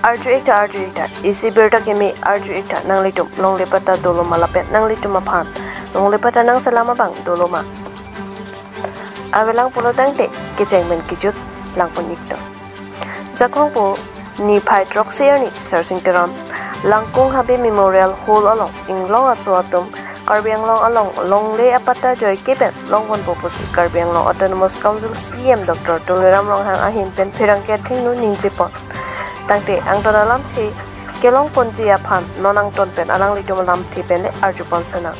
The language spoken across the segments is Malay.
arju ekta isi berta kemi arju ekta nang litum long lepata doloma lapet nang litum aphan long lepata nang salama bang doloma awelang pulo dangte kejeng men kijut lang punikto jakong po ni phai troxier ni searching teram langkung habe memorial hall along inglong atsuatum Karbiang long along long le apata joy keben long hon poposi Karbiang long autonomous council CM Dr. Tuliram long hang ahin pen phirang ke thingnu ningjipon tangte ang tonalam thi kelong ponji aphan nonang ton pen alang litum lam thi pen arjupon sana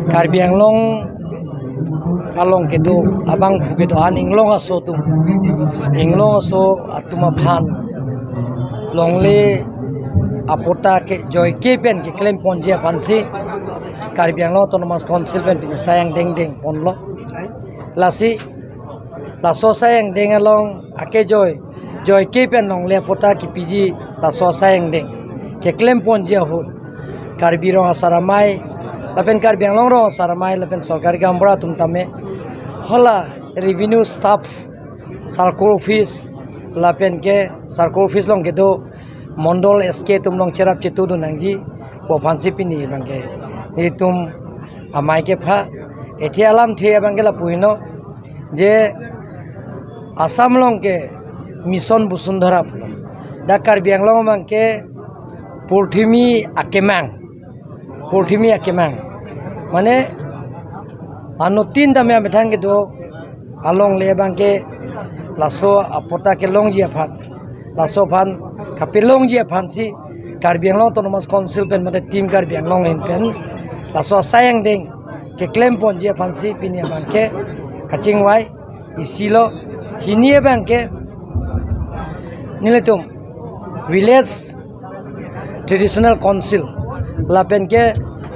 Karbiang long along kedo abang phukedo an inglong aso tum inglong aso atuma phan long le apota ke joy kepen ke claim ponji apansi Karbiang long autonomous council pen pin sayang deng ponlo lasi laso sayang deng along ake joy kepen long le apota ki piji laso sayang deng ke claim ponji ho Karbirong asaramai lapen Karbiang long ro asaramai lapen sarkari gambra tum tame hola revenue staff circle office lapen ke circle office long ke do Mondol SK tum long cerap cetu du nangji ko phansi pini bangke ni tum amai ke pha ethi alam the bangela puino je Assam long ke mission busundhara pulo da Karbiang long bangke Purthimi akemang mane anu tin dame bethang ke do along le bangke laso apota ke long ji aphat laso phan kapilong ji aphansi Karbiang long autonomous council pen mate team Karbiang long in pen laso sayang ding ke claim pon ji aphansi pinia bangke kaching wai isilo hinie bangke niletum village traditional council la pen ke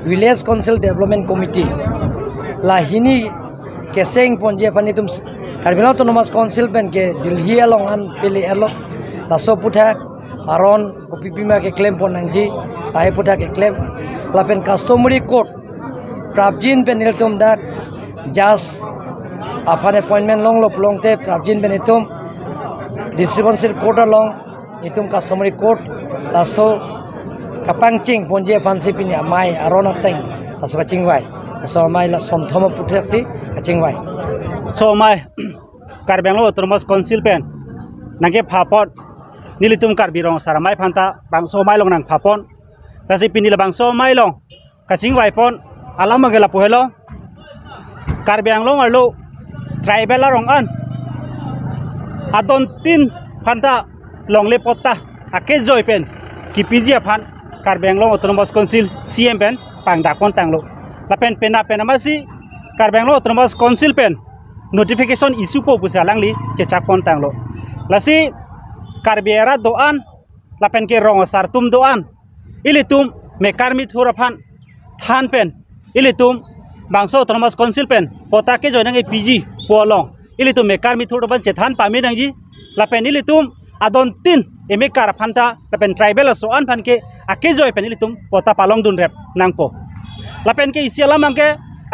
village council development committee la hini keseng pon ji aphani tum Karbiang long autonomous council pen ke Delhi along an pili elo laso putha aron kopipima ke claim pon nangji ahe putha ke claim lapen customary court prabjin pen iltum dak jas afan appointment long lop long te prabjin ben itum district council court along itum customary court laso kapangching ponje pansi pini amai aron ateng laso kaching wai so amai la somthoma puthasi kaching wai so amai Karbiang long autonomous council pen nage phapot nilitum Karbirong saramai phanta bangso mai long nang phapon kasi pinila bangso mai long kaching wai pon alam magela pohelo Karbiang long arlo tribal rong an adon tin phanta long le potta ake joy pen kipiji aphan Karbiang long autonomous council CM pen pangdak pon tanglo lapen pena masi Karbiang long autonomous council pen notification issue po busalangli chechak pon tanglo lasi Karbiera doan lapen ke rong sartum doan ilitum mekarmit huraphan than pen ilitum bangso autonomous council pen pota ke joinang e PG polong ilitum mekarmit hurapan chethan pami nangji lapen ilitum adon tin emekar phanta lapen tribal soan phan ke ake joy pen ilitum pota palong dun rep nangpo lapen ke isiala mangke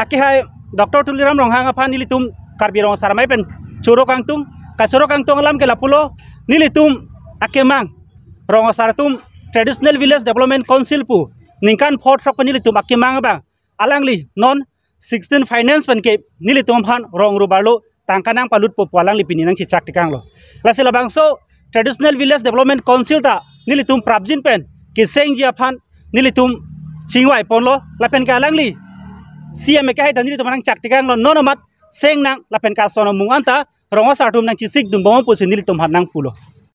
ake hai Dr. Tuliram ronghang aphan ilitum Karbirong saramai pen churo kangtung alam ke lapulo nilitum akemang rong sartum traditional village development council pu ningkan fort rok nilitum akemang bang alangli non 16 finance pen ke nilitum phan rong rubarlo tangkanang palut po palang lipini nang chichak tikanglo lasila bangso traditional village development council ta nilitum prabjin pen ke sengji phan nilitum singwai ponlo lapen ke alangli CM ke hai dan nilitum nang chak tikanglo nonomat seng nang lapen ka sono munganta rongo sartum nang chisik dum bomo pusin nilitum han nang pulo